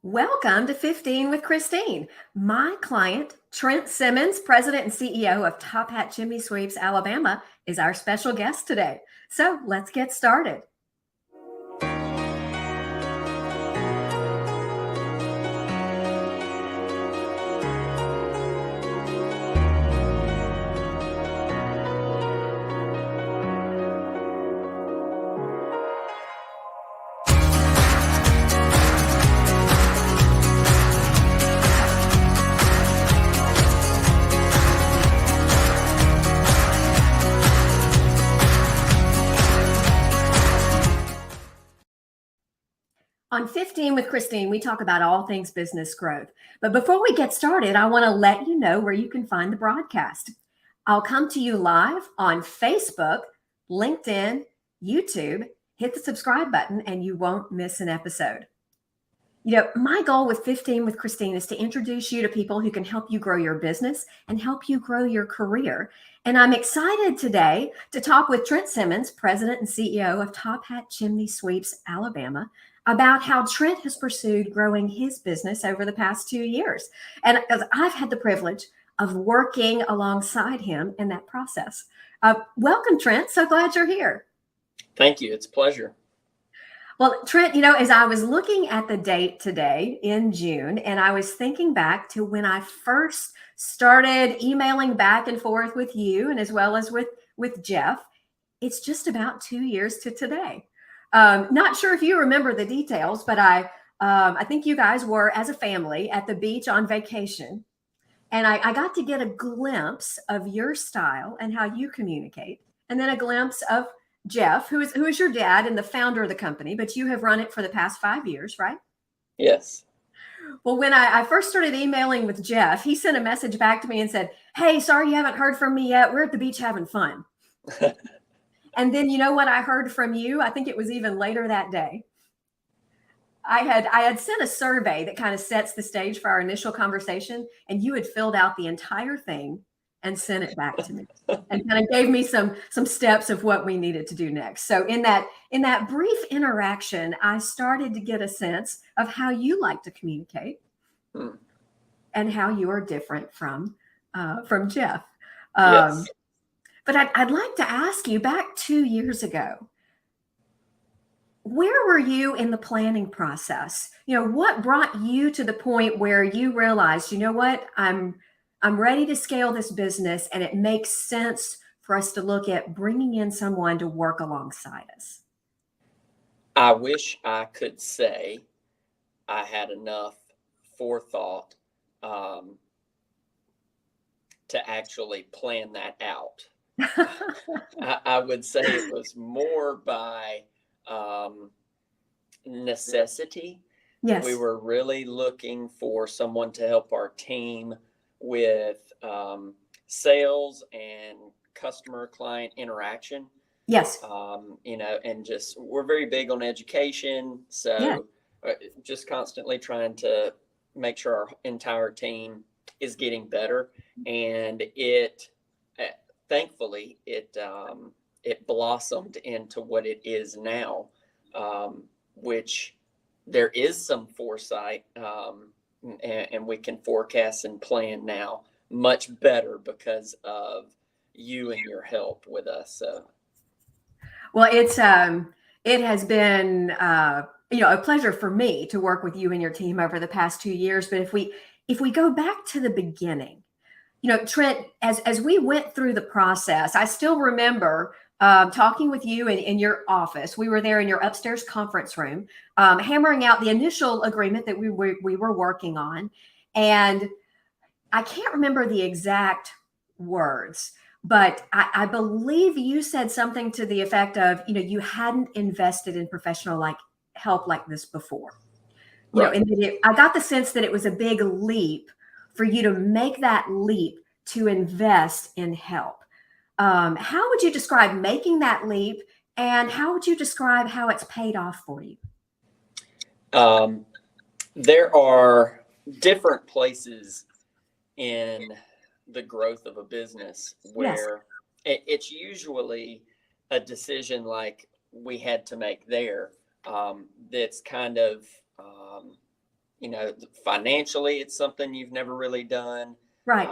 Welcome to 15 with Christine. My client, Trent Simmons, President and CEO of Top Hat Chimney Sweeps, Alabama, is our special guest today. So let's get started. On 15 with Christine, we talk about all things business growth. But before we get started, I want to let you know where you can find the broadcast. I'll come to you live on Facebook, LinkedIn, YouTube. Hit the subscribe button and you won't miss an episode. You know, my goal with 15 with Christine is to introduce you to people who can help you grow your business and help you grow your career. And I'm excited today to talk with Trent Simmons, President and CEO of Top Hat Chimney Sweeps, Alabama, about how Trent has pursued growing his business over the past 2 years. And I've had the privilege of working alongside him in that process. Welcome, Trent. So glad you're here. Thank you. It's a pleasure. Well, Trent, you know, as I was looking at the date today in June, and I was thinking back to when I first started emailing back and forth with you and as well as with Jeff, it's just about 2 years to today. Not sure if you remember the details, but I think you guys were, as a family, at the beach on vacation. And I got to get a glimpse of your style and how you communicate. And then a glimpse of Jeff, who is your dad and the founder of the company, but you have run it for the past 5 years, right? Yes. Well, when I first started emailing with Jeff, he sent a message back to me and said, "Hey, sorry you haven't heard from me yet. We're at the beach having fun." And then you know what I heard from you? I think it was even later that day. I had sent a survey that kind of sets the stage for our initial conversation, and you had filled out the entire thing and sent it back to me and kind of gave me some steps of what we needed to do next. So in that brief interaction, I started to get a sense of how you like to communicate and how you are different from Jeff. Yes. But I'd like to ask you, back 2 years ago, where were you in the planning process? You know, what brought you to the point where you realized, you know what, I'm ready to scale this business and it makes sense for us to look at bringing in someone to work alongside us? I wish I could say I had enough forethought to actually plan that out. I would say it was more by necessity. Yes. We were really looking for someone to help our team with sales and customer client interaction. Yes. You know, and just we're very big on education. So just constantly trying to make sure our entire team is getting better. And thankfully, it blossomed into what it is now, which there is some foresight, and we can forecast and plan now much better because of you and your help with us. So, well, it has been a pleasure for me to work with you and your team over the past 2 years. But if we go back to the beginning, you know, Trent, as we went through the process, I still remember talking with you in your office. We were there in your upstairs conference room, hammering out the initial agreement that we were working on. And I can't remember the exact words, but I believe you said something to the effect of, you know, you hadn't invested in professional help like this before. You know, and I got the sense that it was a big leap for you to make that leap to invest in help. How would you describe making that leap, and how would you describe how it's paid off for you? There are different places in the growth of a business where it's usually a decision like we had to make there, that's kind of financially, it's something you've never really done. Right.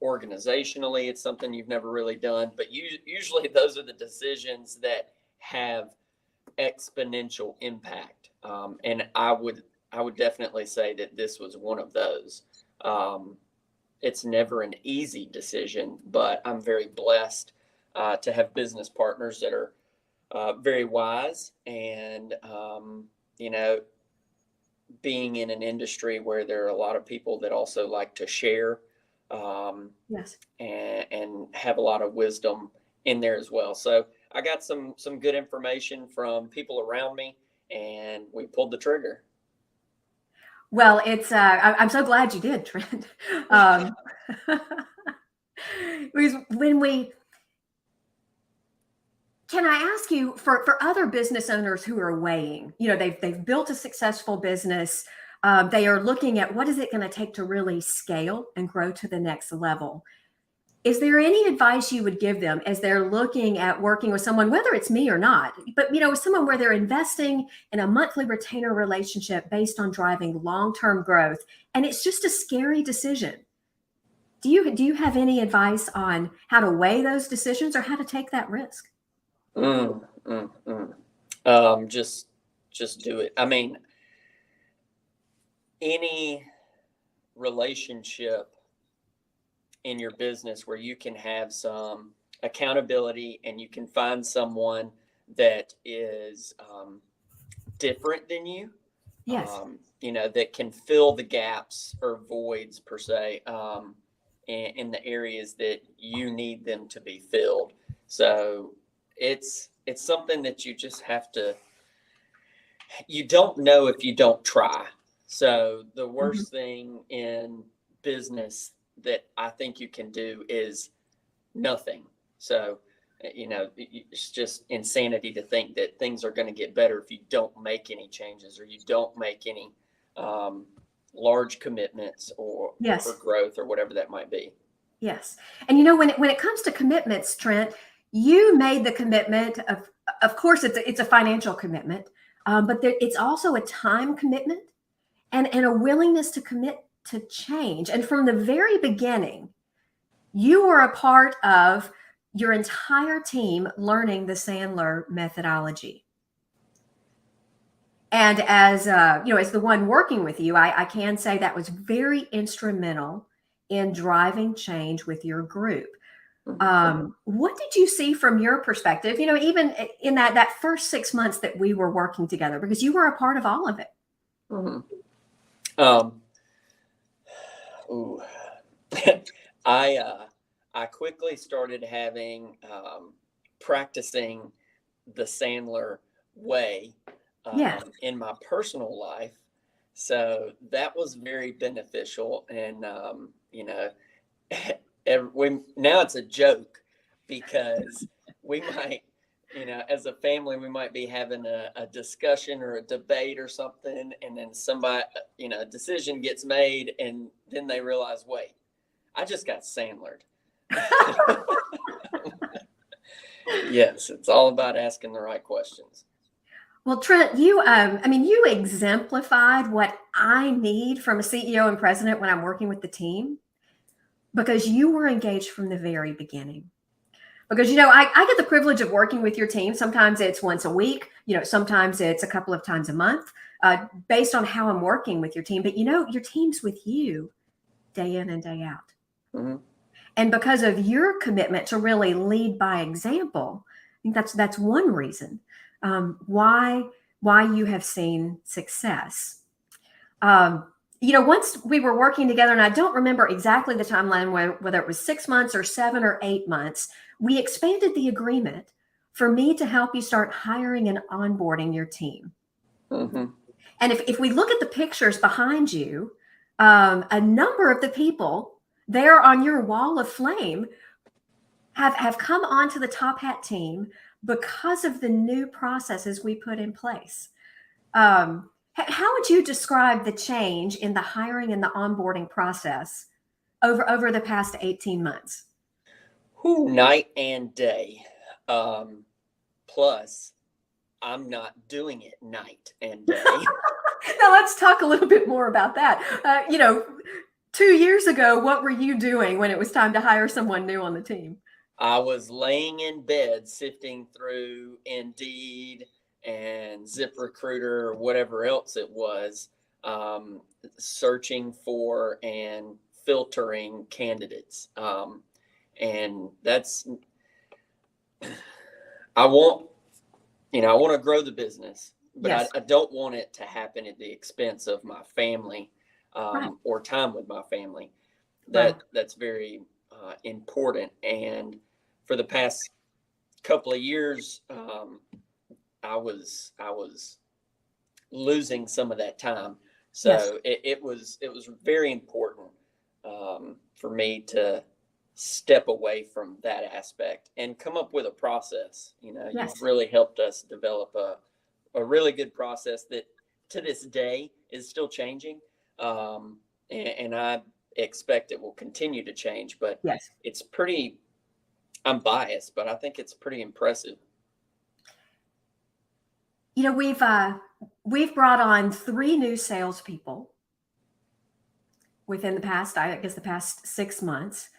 Organizationally, it's something you've never really done. But usually those are the decisions that have exponential impact. And I would definitely say that this was one of those. It's never an easy decision, but I'm very blessed to have business partners that are very wise, and being in an industry where there are a lot of people that also like to share, Yes. and have a lot of wisdom in there as well. So I got some good information from people around me, and we pulled the trigger. Well, I'm so glad you did, Trent. Because can I ask you, for other business owners who are weighing, they've built a successful business, they are looking at what is it going to take to really scale and grow to the next level. Is there any advice you would give them as they're looking at working with someone, whether it's me or not, but with someone where they're investing in a monthly retainer relationship based on driving long-term growth, and it's just a scary decision? Do you have any advice on how to weigh those decisions or how to take that risk? Just do it. I mean, any relationship in your business where you can have some accountability and you can find someone that is different than you, Yes. that can fill the gaps or voids per se, in the areas that you need them to be filled. So it's something that you just have to, you don't know if you don't try. So the worst thing in business that I think you can do is nothing. So, it's just insanity to think that things are going to get better if you don't make any changes or you don't make any large commitments or growth or whatever that might be. Yes. And when it comes to commitments, Trent, you made the commitment of course it's a financial commitment, but it's also a time commitment and a willingness to commit to change. And from the very beginning, you were a part of your entire team learning the Sandler methodology. And as as the one working with you, I can say that was very instrumental in driving change with your group. What did you see from your perspective, even in that first 6 months that we were working together, because you were a part of all of it? I quickly started practicing the Sandler way in my personal life. So that was very beneficial. And, now it's a joke because we might, as a family, we might be having a discussion or a debate or something. And then somebody, a decision gets made and then they realize, wait, I just got Sandlered. Yes, it's all about asking the right questions. Well, Trent, you exemplified what I need from a CEO and president when I'm working with the team, because you were engaged from the very beginning. Because, I get the privilege of working with your team. Sometimes it's once a week, sometimes it's a couple of times a month, based on how I'm working with your team. But, your team's with you day in and day out. Mm-hmm. And because of your commitment to really lead by example, I think that's one reason why you have seen success. Once we were working together, and I don't remember exactly the timeline, whether it was 6 months or 7 or 8 months, we expanded the agreement for me to help you start hiring and onboarding your team. Mm-hmm. And if we look at the pictures behind you, a number of the people there on your wall of flame have come onto the Top Hat team because of the new processes we put in place. How would you describe the change in the hiring and the onboarding process over the past 18 months? Night and day. Plus, I'm not doing it night and day. Now let's talk a little bit more about that. 2 years ago, what were you doing when it was time to hire someone new on the team? I was laying in bed sifting through Indeed and ZipRecruiter or whatever else it was, searching for and filtering candidates. And that's, I want to grow the business, but Yes. I don't want it to happen at the expense of my family, Right. or time with my family. Right. That's very important. And for the past couple of years, I was losing some of that time. So Yes. it was very important for me to step away from that aspect and come up with a process. Yes. You've really helped us develop a really good process that to this day is still changing. And I expect it will continue to change, but Yes. it's pretty, I'm biased, but I think it's pretty impressive. We've brought on 3 new salespeople within the past 6 months.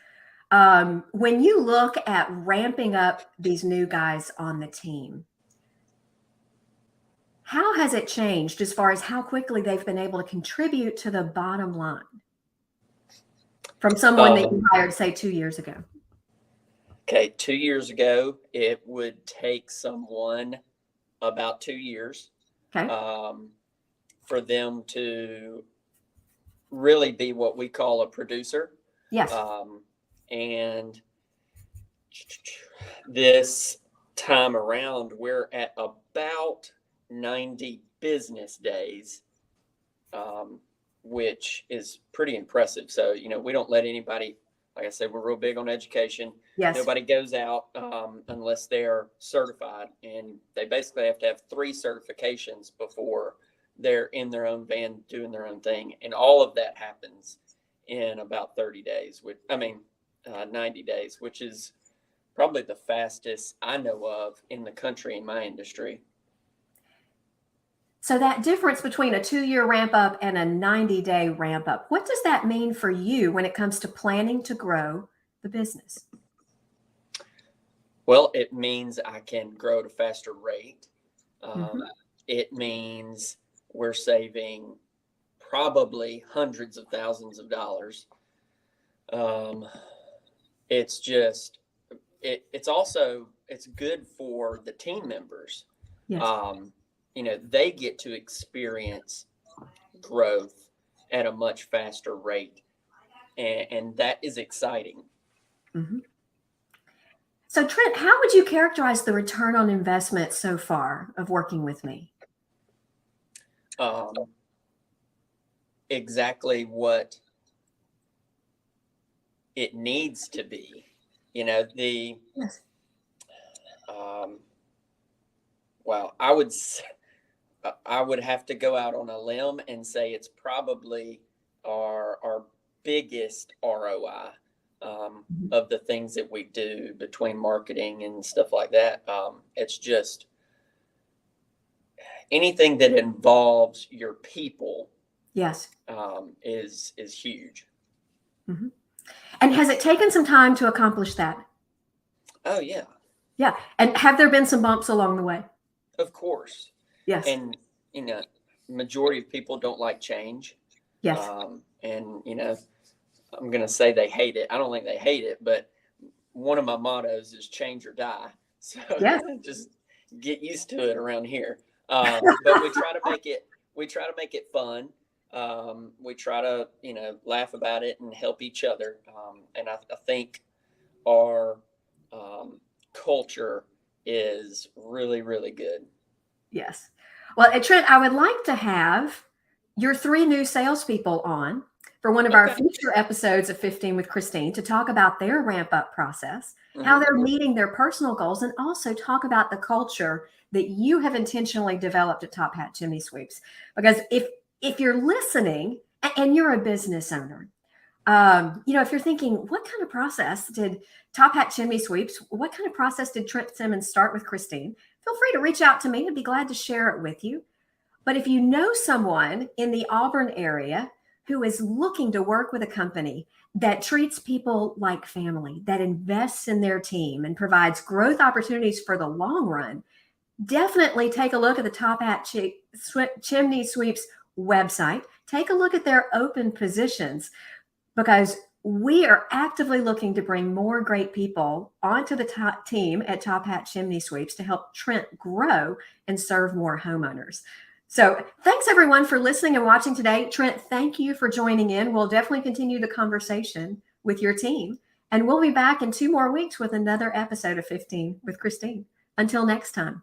When you look at ramping up these new guys on the team, how has it changed as far as how quickly they've been able to contribute to the bottom line from someone that you hired, say, 2 years ago? Okay, 2 years ago, it would take someone about 2 years Okay. for them to really be what we call a producer. Yes. And this time around, we're at about 90 business days, which is pretty impressive. So, we don't let anybody, like I said, we're real big on education. Yes. Nobody goes out unless they're certified. And they basically have to have 3 certifications before they're in their own van doing their own thing. And all of that happens in about 30 days, 90 days, which is probably the fastest I know of in the country in my industry. So that difference between a 2-year ramp up and a 90-day ramp up, what does that mean for you when it comes to planning to grow the business? Well, it means I can grow at a faster rate. Mhm. It means we're saving probably hundreds of thousands of dollars. It's just, it's good for the team members. Yes. They get to experience growth at a much faster rate. And that is exciting. Mhm. So Trent, how would you characterize the return on investment so far of working with me? Exactly what it needs to be. Yes. Well, I would have to go out on a limb and say it's probably our biggest ROI of the things that we do between marketing and stuff like that. It's just anything that involves your people. Yes. Is huge. Mm-hmm. And has it taken some time to accomplish that? Oh, yeah. Yeah. And have there been some bumps along the way? Of course. Yes. And, majority of people don't like change. Yes. And, I'm going to say they hate it. I don't think they hate it, but one of my mottos is change or die. So Yes. just get used to it around here. But we try to make it fun. We try to, laugh about it and help each other. And I think our culture is really, really good. Yes. Well, Trent, I would like to have your 3 new salespeople on for one of our future episodes of 15 with Christine to talk about their ramp up process, how they're meeting their personal goals, and also talk about the culture that you have intentionally developed at Top Hat Chimney Sweeps. Because if you're listening and you're a business owner, if you're thinking, what kind of process did Top Hat Chimney Sweeps, what kind of process did Trent Simmons start with Christine? Feel free to reach out to me. I'd be glad to share it with you. But if you know someone in the Auburn area who is looking to work with a company that treats people like family, that invests in their team and provides growth opportunities for the long run, definitely take a look at the Top Hat Chimney Sweeps website. Take a look at their open positions, because we are actively looking to bring more great people onto the top team at Top Hat Chimney Sweeps to help Trent grow and serve more homeowners. So thanks everyone for listening and watching today. Trent, thank you for joining in. We'll definitely continue the conversation with your team. And we'll be back in 2 more weeks with another episode of 15 with Christine. Until next time.